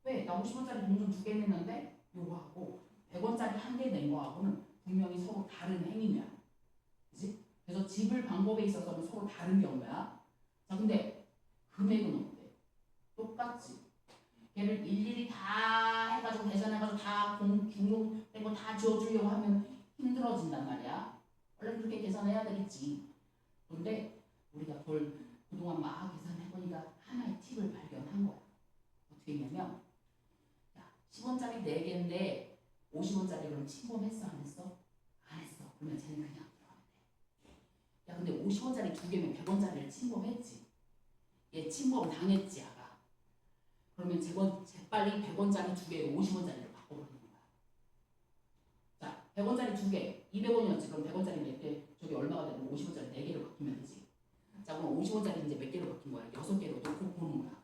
왜? 나 50원짜리 동전 두 개 냈는데 요거하고 100원짜리 한 개 낸 거하고는 분명히 서로 다른 행위야. 그치? 그래서 지불 방법에 있어서는 서로 다른 경우야. 자, 근데 금액은 어때? 똑같지. 얘를 일일이 다 해가지고 계산해가지고 다 중복된 거 다 지워주려고 하면 힘들어진단 말이야. 원래 그렇게 계산해야 되겠지. 그런데 우리가 그걸 그동안 막 계산해보니까 하나의 팁을 발견한 거야. 어떻게 했냐면, 야, 10원짜리 4개인데 50원짜리 그럼 침범했어? 안 했어? 안 했어. 그러면 쟤는 그냥 들어가면 돼. 야, 근데 50원짜리 2개면 100원짜리를 침범했지. 얘 침범 당했지, 아가. 그러면 재빨리 100원짜리 2개로 50원짜리를 바꿔버리는 거야. 자, 100원짜리 2개, 200원이었지. 그럼 100원짜리 몇 개, 저기 얼마가 되면 50원짜리 4개로 바뀌면 되지. 자, 그럼 50원짜리 이제 몇 개로 바뀐 거야? 6개로 놓고 보는 거야.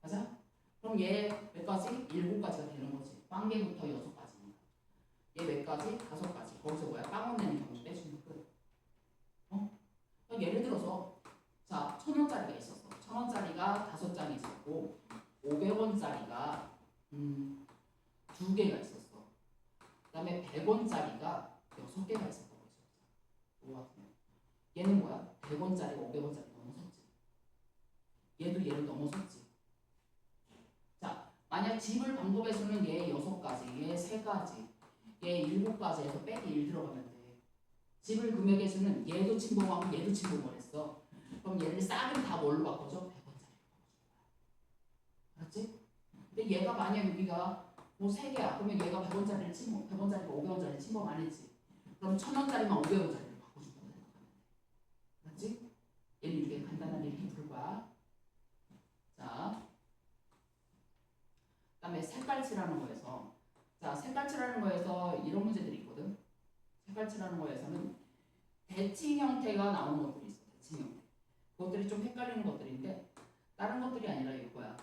맞아? 그럼 얘 몇 가지? 7가지가 되는 거지. 빵개부터 6가지니까. 얘 몇 가지? 5가지. 거기서 뭐야? 빵원 내는 경우 빼주는 끝. 그러니까 예를 들어서 자, 1000원짜리가 있었어. 1000원짜리가 5장이 있었고 500원짜리가 2개가 있었어. 그 다음에 100원짜리가 6개가 있었다고 했었어. 얘는 뭐야? 100원짜리가 500원짜리 넘어섰지. 얘도 얘를 넘어섰지. 자, 만약 집을 방법의 수는 얘 6가지, 얘 3가지, 얘 7가지에서 빼기 1 들어가면 돼. 집을 금액의 수는 얘도 침범하고 얘도 침범을 했어. 그럼 얘를 싹은 다 뭘로 바꿔줘? 100원짜리로 바꿔줘. 알았지? 근데 얘가 만약 여기가 뭐 3개야. 그러면 얘가 100원짜리를 침범, 100원짜리가 500원짜리를 침범 안 했지. 그럼 1000원짜리만 500원짜리로 바꿔준다고 생각하면 돼. 알았지? 얘는 이렇게 간단하게 이렇게 풀 거야. 자, 그 다음에 색깔칠하는 거에서, 자, 색깔칠하는 거에서 이런 문제들이 있거든. 색깔칠하는 거에서는 대칭 형태가 나오는 것들이 있어. 대칭 형태. 그것들이 좀 헷갈리는 것들인데 다른 것들이 아니라 이거야.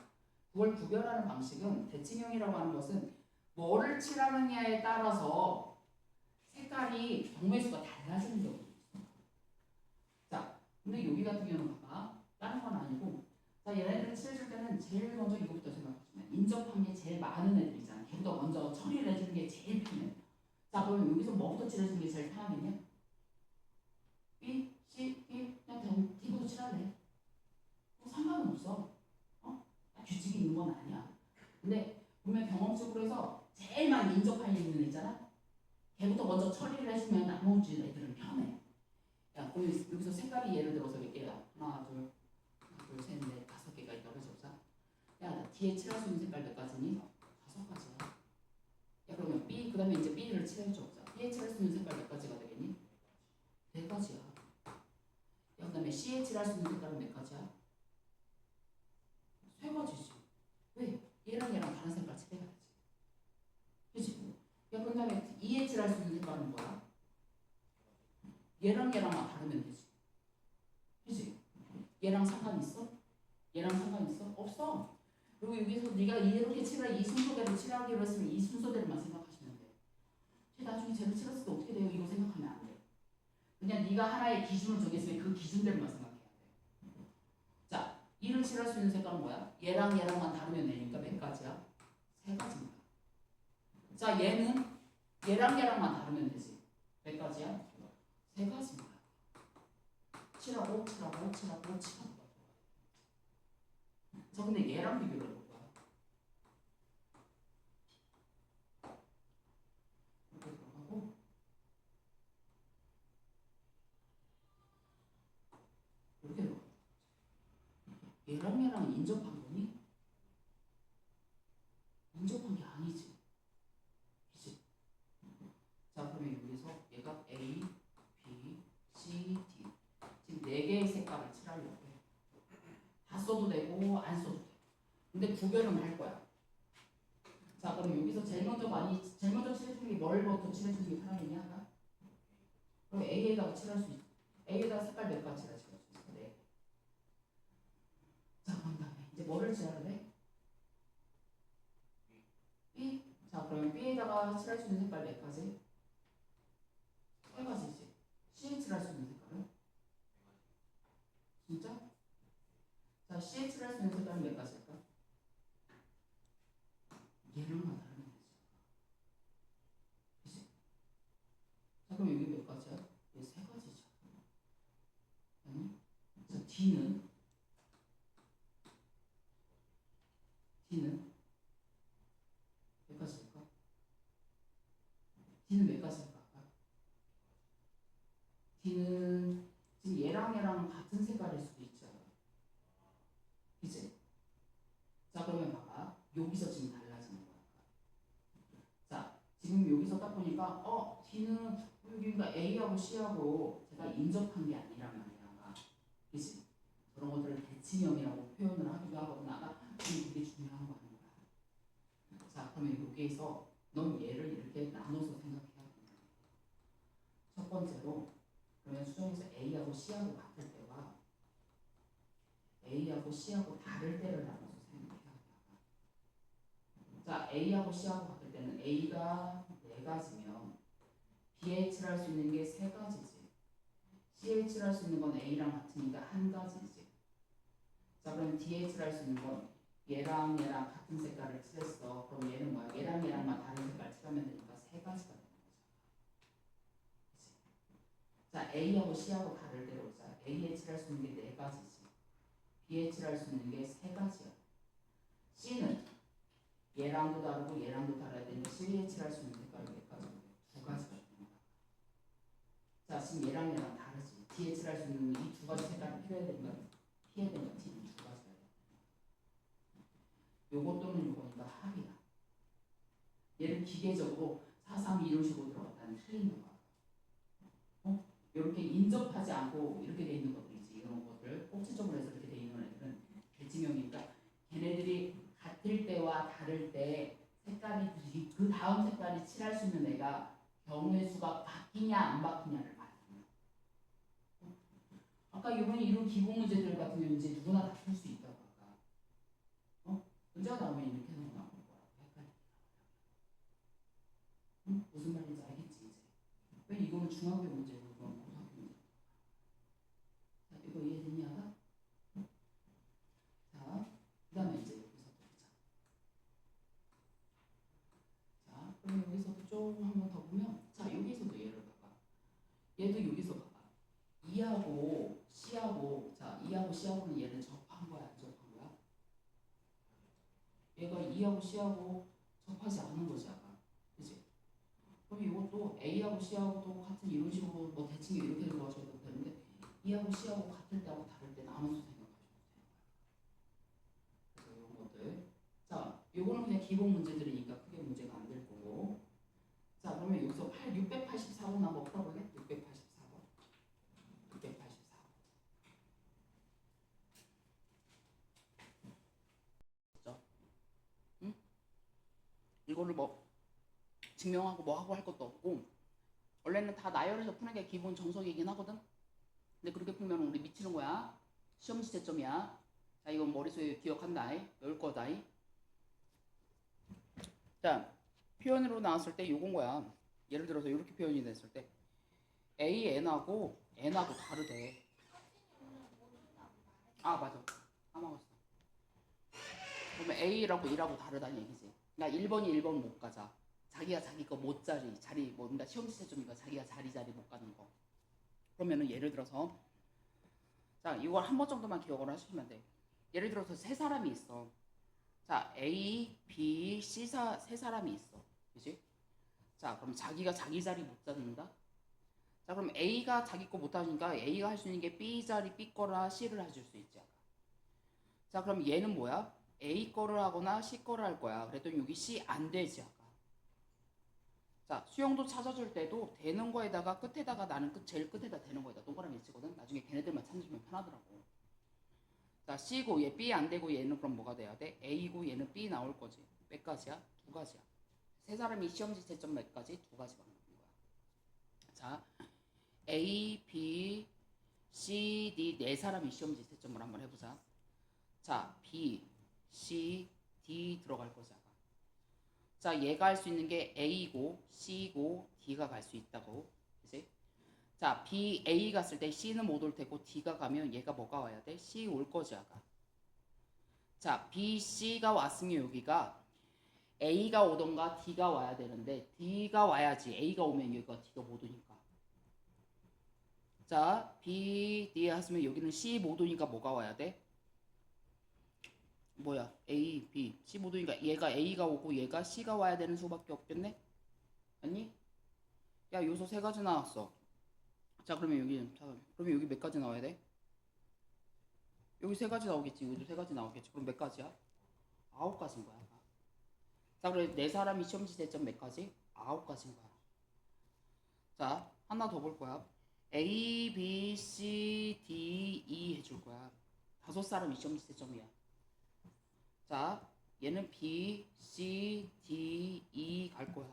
그걸 구별하는 방식은, 대칭형이라고 하는 것은 뭐를 칠하느냐에 따라서 색깔이 경우의 수가 달라지는 경우가 있어. 자, 근데 여기 같은 경우는 봐봐. 다른 건 아니고, 자, 얘네들을 칠해줄 때는 제일 먼저 이거부터 생각해주면, 인접한 게 제일 많은 애들 있잖아. 걔부터 먼저 처리를 해주는 게 제일 편해. 자, 그러면 여기서 뭐부터 칠해주는 게 제일 편하겠냐? B, C, B, 그냥 D부터 칠할래. 뭐 상관은 없어. 규칙이 있는 건 아니야. 근데 보면 경험적으로 해서 제일 많이 인접할 있는 애 있잖아. 걔부터 먼저 처리를 해주면 나머지 애들은 편해. 야, 그럼 여기서 색깔이 예를 들어서 몇 개야? 하나, 둘, 셋, 넷, 5개가 있다고 해서 자, 야, 나 뒤에 칠할 수 있는 색깔 몇 가지니? 5가지야. 야, 그러면 B, 그 다음에 이제 B를 칠해줘. 자, B에 칠할 수 있는 색깔 몇 가지가 되겠니? 4가지야. 야, 그 다음에 C에 칠할 수 있는 색깔은 몇 가지야? 3가지지. 왜? 얘랑 얘랑 다른 색깔 칠해야지. 그치? 야, 그 다음에 E에 칠할 수 있는 색깔은 뭐야? 얘랑 얘랑만 다르면 되지. 그치? 얘랑 상관 있어? 얘랑 상관 있어? 없어. 그리고 여기서 네가 이렇게 칠하, 이 순서대로 칠하기로 했으면 이 순서대로만 생각하시면 돼. 나중에 쟤를 칠했을 때 어떻게 돼요? 이거 생각하면 안 돼. 그냥 네가 하나의 기준을 정했으면 그 기준대로만 생각해야 돼. 자, 이를 칠할 수 있는 색깔은 뭐야? 얘랑 얘랑만 다르면 되니까 몇 가지야? 3가지입니다. 자, 얘는 얘랑 얘랑만 다르면 되지. 몇 가지야? 3가지입니다. 칠하고 칠하고 칠하고 칠하고. 자, 근데 얘랑 비교를 해볼까? 이렇게 들어가고 이렇게 들어가. 얘랑 인접한 거니? 인접한 게 아니지. 그치? 자, 그러면 여기서 얘가 A, B, C, D. 지금 4개의 색깔을 칠하려고 해. 다 써도 되고 안 써도 돼. 근데 구별은 할 거야. 자, 그럼 여기서 제일 먼저 칠해주는 게 뭘 먼저 칠해주는 게 편하겠냐? 아까? 그럼 A에다가 칠할 수 있어. A에다가 색깔 몇 가지라 칠할 수 있어. 네. 자, 그런 다음에 이제 뭐를 칠할래? B. 자, 그러면 B에다가 칠할 수 있는 색깔 몇 가지? 3가지지. C에 칠할 수 있는 색깔은? 진짜? 자, C에 칠할 수 있는 색깔은 몇 가지일까? 얘랑만 다르면 되지. 그치? 자, 그럼 여기 몇 가지야? 얘 3가지죠. 아니? 자, D는 몇 가지일까? D는 몇 가지일까? D는 지금 얘랑 같은 색깔일 수 여기서 지금 달라지는 거야. 자, 지금 여기서 딱 보니까 D는 여기가 A하고 C하고 제가 인접한 게 아니란 말이야. 그치? 그런 것들을 대칭형이라고 표현을 하기도 하거든. 아까 되게 중요한 거 하는 거야. 자, 그러면 여기에서 넌 얘를 이렇게 나눠서 생각해야 된다. 첫 번째로 그러면 수정에서 A하고 C하고 같을 때와 A하고 C하고 다를 때를 나눠서 생각해야 돼. 자, A하고 C하고 같을 때는 A가 4가지면 BH를 할 수 있는 게 3가지지. CH를 할 수 있는 건 A랑 같으니까 1가지지. 자, 그럼 DH를 할 수 있는 건 얘랑 얘랑 같은 색깔을 칠했어. 그럼 얘는 뭐야? 얘랑 얘랑만 다른 색깔 칠하면 되니까 3가지가 되는 거잖아. 그치? 자, A하고 C하고 다를 때로 자, AH를 할 수 있는 게 4가지지. BH를 할 수 있는 게 3가지야. C는 얘랑도 다르고 얘랑도 달아야 되는데 CH를 할 수 있는 색깔이 몇 가지가 돼? 2가지가 되는 거야. 자, 지금 얘랑 얘랑 다르지. DH를 할 수 있는 이 2가지 색깔을 피해야 되는 거야. 피해야 되는 거야. T는 2가지가 돼. 요거 또는 요거니까 합이야. 얘를 기계적으로 4, 3, 2 이런 식으로 들어갔다는 틀린 거야. 이렇게 인접하지 않고 이렇게 돼 있는 것들이지. 이런 것들 꼭지점으로 해서 이렇게 돼 있는 애들은 대칭형이니까 걔네들이 같을 때와 다를 때 색깔이 그 다음 색깔이 칠할 수 있는 애가 경우의 수가 바뀌냐 안 바뀌냐를 봐야 됩니다. 아까 이번에 이런 기본 문제들 같은 경우는 이제 누구나 다 풀 수 있다고 아까. 문제가 나오면 이렇게 나오는 거라고 헷갈려. 무슨 말인지 알겠지 이제. 왜 이거는 중학교 문제고 이건 고등학교 문제. 자, 이거 이해됐냐? 자, 그다음에 이제 여기서 또 보자. 자, 그럼 여기서도 좀 한 번 더 보면, 자, 여기서도 얘를 봐봐. 얘도 여기서 봐봐. 2하고 C하고, 자, 2하고 C하고는 얘를 접한 거야, 안 접한 거야? 얘가 2하고 C하고 접하지 않은 거지, 아까. 그치? 그럼 이것도 A하고 C하고도 같은 이런 식으로 뭐 대칭이 이렇게 들어가셔도 되는데 2하고 C하고 같을 때하고 다를 때 나눠서 생각하셔도 돼요. 그래서 이런 것들. 자, 요거는 그냥 기본 문제들이니까 크게 문제가 안 될 거고. 자, 그러면 여기서 684번 한번 풀어볼래? 684번. 684번. 그죠? 응? 이거를 뭐 증명하고 뭐 하고 할 것도 없고 원래는 다 나열해서 푸는 게 기본 정석이긴 하거든. 근데 그렇게 풀면 우리 미치는 거야. 시험 지체점이야. 자, 이건 머릿속에 기억한다. 외울 거다. 자, 표현으로 나왔을 때 요건 거야. 예를 들어서 이렇게 표현이 됐을 때 A, N하고 N하고 다르대. 아, 맞아. 까먹었어. 그러면 A라고 E라고 다르다는 얘기지. 나 1번이 1번 못 가자. 자기가 자기 거 못 자리 뭔가 시험 지체점이니까 자기가 자리 못 가는 거. 그러면은 예를 들어서 자, 이걸 한 번 정도만 기억을 하시면 돼. 예를 들어서 세 사람이 있어. 자, A, B, C 세 사람이 있어. 그지? 자, 그럼 자기가 자기 자리 못 잡는다? 자, 그럼 A가 자기 거 못 하니까 A가 할 수 있는 게 B 자리 B 거라 C를 해줄 수 있지. 아까. 자, 그럼 얘는 뭐야? A 거를 하거나 C 거를 할 거야. 그랬더니 여기 C 안 되지, 아까. 자, 수영도 찾아줄 때도 되는 거에다가 끝에다가 나는 제일 끝에다 되는 거에다 동그라미 치거든. 나중에 걔네들만 찾으면 편하더라고. 자, C고 얘 B 안 되고 얘는 그럼 뭐가 돼야 돼? A고 얘는 B 나올 거지. 몇 가지야? 2가지야. 세 사람이 시험 지체점 몇 가지? 2가지 방법인 거야. 자, A, B, C, D 네 사람이 시험 지체점을 한번 해보자. 자, B, C, D 들어갈 거잖아. 자, 얘가 할 수 있는 게 A고 C고 D가 갈 수 있다고. 그치? 자, B, A 갔을 때 C는 못 올 테고 D가 가면 얘가 뭐가 와야 돼? C 올 거지 아까. 자, B, C가 왔으면 여기가 A가 오던가 D가 와야 되는데 D가 와야지. A가 오면 여기가 D가 못 오니까. 자, B, D 했으면 여기는 C 못 오니까 뭐가 와야 돼? 뭐야? A, B, C 못 오니까 얘가 A가 오고 얘가 C가 와야 되는 수밖에 없겠네? 아니? 야, 요소 3가지 나왔어. 자, 그러면 여기 몇 가지 나와야 돼? 여기 3가지 나오겠지. 여기도 3가지 나오겠지. 그럼 몇 가지야? 9가지인 거야. 자, 그래 네 사람이 시험지 채점 몇 가지? 9가지인 거야. 자, 하나 더 볼 거야. A, B, C, D, E 해줄 거야. 5사람이 시험지 채점이야. 자, 얘는 B, C, D, E 갈 거야.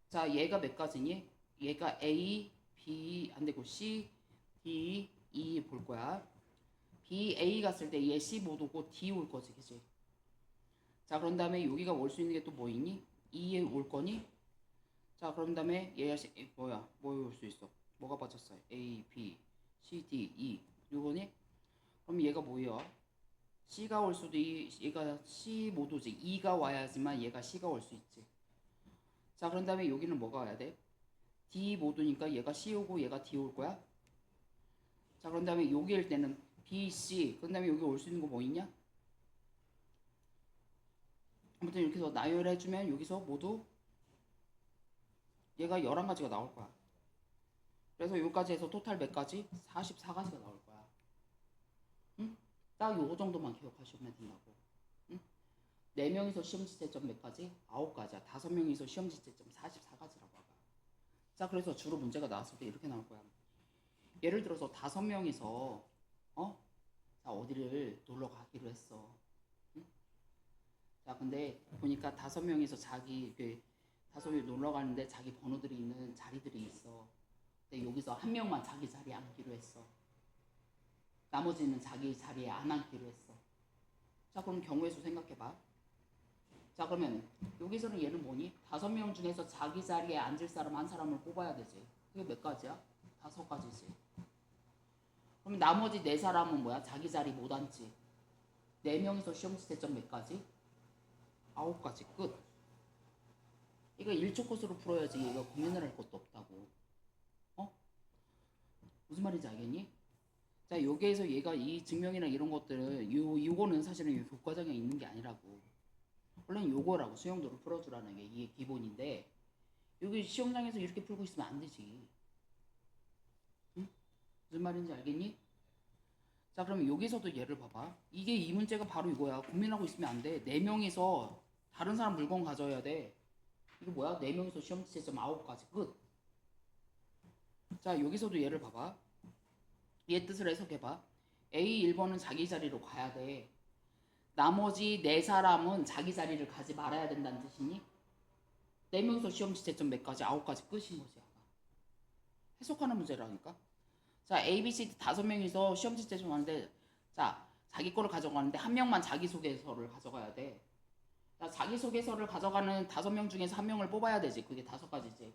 자, 얘가 몇 가지니? 얘가 A, B 안 되고 C, D, E 볼 거야. B, A 갔을 때 얘 C 못 오고 D 올 거지, 그치? 자, 그런 다음에 여기가 올 수 있는 게 또 뭐 있니? E에 올 거니? 자, 그런 다음에 얘가 뭐야? 뭐 올 수 있어? 뭐가 빠졌어요? A, B, C, D, E 요거니? 그럼 얘가 뭐야? C가 올 수도 얘가 C 못 오지. E가 와야지만 얘가 C가 올 수 있지. 자, 그런 다음에 여기는 뭐가 와야 돼? D 못 오니까 얘가 C 오고 얘가 D 올 거야. 자, 그런 다음에 여기일 때는 B, C 그런 다음에 여기 올 수 있는 거 뭐 있냐? 아무튼 이렇게 해서 나열해주면 여기서 모두 얘가 11가지가 나올 거야. 그래서 여기까지 해서 토탈 몇 가지? 44가지가 나올 거야. 응? 딱 요 정도만 기억하시면 된다고. 응? 4명이서 시험지채점 몇 가지? 9가지야. 5명이서 시험지채점 44가지라고 하가. 자, 그래서 주로 문제가 나왔을 때 이렇게 나올 거야. 예를 들어서 5명이서 자, 어디를 놀러 가기로 했어. 응? 자, 근데 보니까 5명이서 자기 5명이 놀러 가는데 자기 번호들이 있는 자리들이 있어. 근데 여기서 한 명만 자기 자리에 앉기로 했어. 나머지는 자기 자리에 안 앉기로 했어. 자, 그럼 경우의 수 생각해봐. 자, 그러면 여기서는 얘는 뭐니? 5명 중에서 자기 자리에 앉을 사람 한 사람을 뽑아야 되지. 그게 몇 가지야? 5가지지. 그럼 나머지 4사람은 뭐야? 자기 자리 못 앉지. 4명이서 시험지채점 몇 가지? 9가지 끝. 이거 1초 코스로 풀어야지 얘가 고민을 할 것도 없다고. 무슨 말인지 알겠니? 자, 여기에서 얘가 이 증명이나 이런 것들은 요거는 사실은 교과정에 있는 게 아니라고. 원래는 요거라고 수용도를 풀어주라는 게 이게 기본인데 여기 시험장에서 이렇게 풀고 있으면 안 되지. 응? 무슨 말인지 알겠니? 자, 그럼 여기서도 얘를 봐봐. 이게 이 문제가 바로 이거야. 고민하고 있으면 안 돼. 4명이서 다른 사람 물건 가져야 돼. 이게 뭐야? 4명이서 시험지채점 9가지 끝. 자, 여기서도 얘를 봐봐. 얘 뜻을 해석해봐. A 1번은 자기 자리로 가야 돼. 나머지 4사람은 자기 자리를 가지 말아야 된다는 뜻이니? 4명이서 시험지채점 몇 가지? 9가지 끝인 거지. 해석하는 문제라니까. 자, A, B, C, D 5명이서 시험지채점 하는데 자, 자기 거를 가져가는데 한 명만 자기소개서를 가져가야 돼. 자, 자기소개서를 가져가는 5명 중에서 한 명을 뽑아야 되지. 그게 5가지지.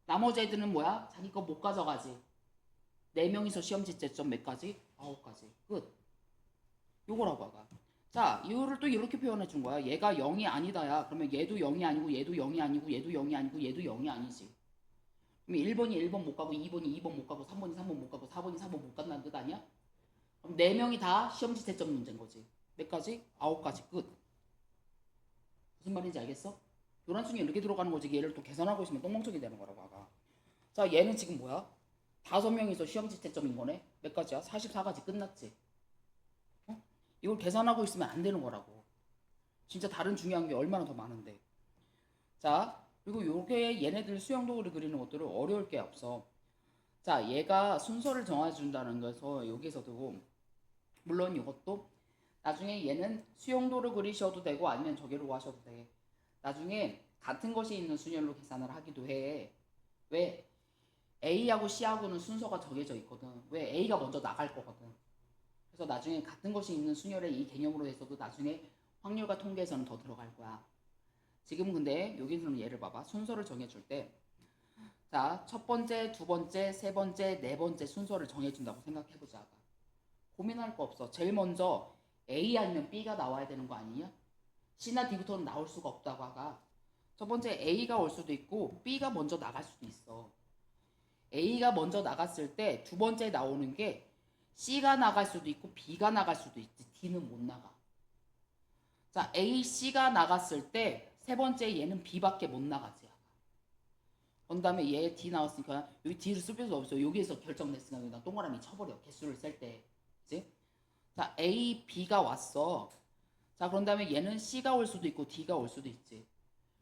나머지 애들은 뭐야? 자기 거 못 가져가지. 4명이서 시험지채점 몇 가지? 9가지. 끝. 요거라고 하가. 자, 이거를 또 이렇게 표현해 준 거야. 얘가 0이 아니다야. 그러면 얘도 0이 아니고 얘도 0이 아니고 얘도 0이 아니고 얘도 0이 아니지. 그러면 1번이 1번 못 가고 2번이 2번 못 가고 3번이 3번 못 가고 4번이 4번 못 간다는 뜻 아니야? 그럼 4명이 다 시험지채점 문제인 거지. 몇 가지? 9가지 끝. 무슨 말인지 알겠어? 교란순위 이렇게 들어가는 거지. 얘를 또 계산하고 있으면 똥멍청이 되는 거라고 아가. 자, 얘는 지금 뭐야? 5명이서 시험지채점인 거네. 몇 가지야? 44가지 끝났지. 이걸 계산하고 있으면 안 되는 거라고. 진짜 다른 중요한 게 얼마나 더 많은데. 자, 그리고 요게 얘네들 수영도구를 그리는 것들은 어려울 게 없어. 자, 얘가 순서를 정해준다는 거에서 여기서도 물론 이것도 나중에 얘는 수용도를 그리셔도 되고 아니면 저기로 하셔도 돼. 나중에 같은 것이 있는 순열로 계산을 하기도 해. 왜? A하고 C하고는 순서가 정해져 있거든. 왜? A가 먼저 나갈 거거든. 그래서 나중에 같은 것이 있는 순열의 이 개념으로 해서도 나중에 확률과 통계에서는 더 들어갈 거야. 지금 근데 여기서는 예를 봐봐. 순서를 정해줄 때 자, 첫 번째, 두 번째, 세 번째, 네 번째 순서를 정해준다고 생각해보자. 고민할 거 없어. 제일 먼저 A 아니면 B가 나와야 되는 거 아니냐? C나 D부터는 나올 수가 없다고 하가. 첫 번째 A가 올 수도 있고 B가 먼저 나갈 수도 있어. A가 먼저 나갔을 때 두 번째 나오는 게 C가 나갈 수도 있고 B가 나갈 수도 있지. D는 못 나가. 자, A, C가 나갔을 때 세 번째 얘는 B밖에 못 나가지. 그 다음에 얘 D 나왔으니까 여기 D를 쓸 필요도 없어. 여기에서 결정됐으니까 여기다 동그라미 쳐버려. 개수를 셀 때. 그치? 자, A, B가 왔어. 자, 그런 다음에 얘는 C가 올 수도 있고 D가 올 수도 있지.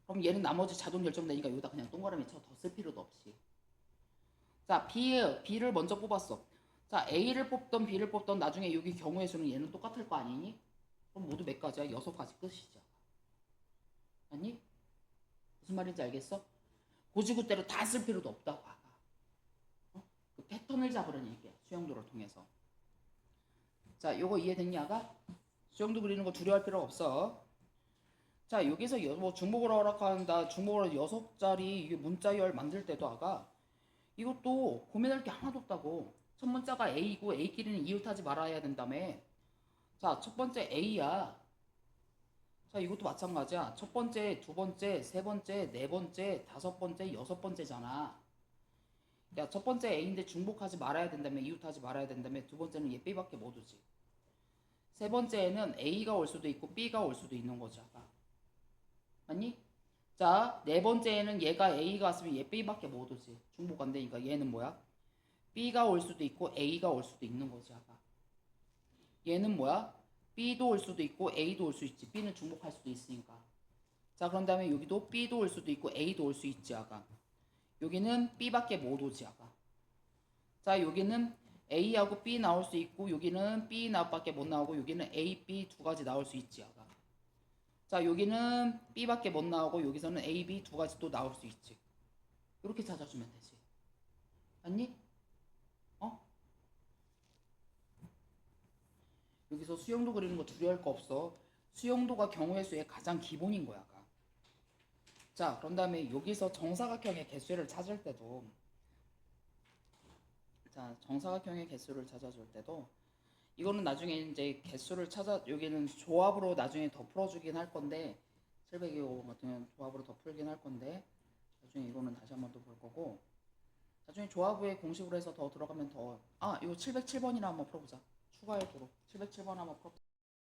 그럼 얘는 나머지 자동 결정되니까 여기다 그냥 동그라미 쳐. 더 쓸 필요도 없이. 자, B를 먼저 뽑았어. 자, A를 뽑던 B를 뽑던 나중에 여기 경우의 수는 얘는 똑같을 거 아니니? 그럼 모두 몇 가지야? 6가지 끝이죠. 아니? 무슨 말인지 알겠어? 고지고대로 다 쓸 필요도 없다고 아까. 그 패턴을 잡으려는 얘기야. 수영도를 통해서. 자, 요거 이해됐냐가? 수영도 그리는 거 두려워할 필요 없어. 자, 여기서 뭐 중복을 허락한다. 중복을 6자리 이게 문자열 만들 때도 아가 이것도 고민할 게 하나도 없다고. 첫 문자가 A이고 A끼리는 이웃하지 말아야 된다며. 자, 첫 번째 A야. 자, 이것도 마찬가지야. 첫 번째, 두 번째, 세 번째, 네 번째, 다섯 번째, 여섯 번째잖아. 야, 첫 번째 A인데 중복하지 말아야 된다며. 이웃하지 말아야 된다며. 두 번째는 얘 B밖에 못 오지. 세 번째에는 A가 올 수도 있고 B가 올 수도 있는 거지 아까. 맞니? 자, 네 번째에는 얘가 A가 왔으면 얘 B밖에 못 오지. 중복 안 되니까 얘는 뭐야? B가 올 수도 있고 A가 올 수도 있는 거지 아까. 얘는 뭐야? B도 올 수도 있고 A도 올 수 있지. B는 중복할 수도 있으니까. 자, 그런 다음에 여기도 B도 올 수도 있고 A도 올 수 있지 아까. 여기는 B밖에 못 오지 아까. 자, 여기는 A하고 B 나올 수 있고 여기는 B 밖에 못 나오고 여기는 A, B 두 가지 나올 수 있지 아까. 자, 여기는 B밖에 못 나오고 여기서는 A, B 두 가지 또 나올 수 있지. 이렇게 찾아주면 되지. 맞니? 어? 여기서 수영도 그리는 거 두려워할 거 없어. 수영도가 경우의 수의 가장 기본인 거야. 아까. 자, 그런 다음에 여기서 정사각형의 개수를 찾을 때도 자, 정사각형의 개수를 찾아줄 때도 이거는 나중에 이제 개수를 찾아 여기는 조합으로 나중에 더 풀어주긴 할 건데 725 같은 경우는 조합으로 더 풀긴 할 건데 나중에 이거는 다시 한번 더 볼 거고 나중에 조합의 공식으로 해서 더 들어가면 더 이거 707번이나 한번 풀어보자. 추가열도로 707번 한번 풀어보자.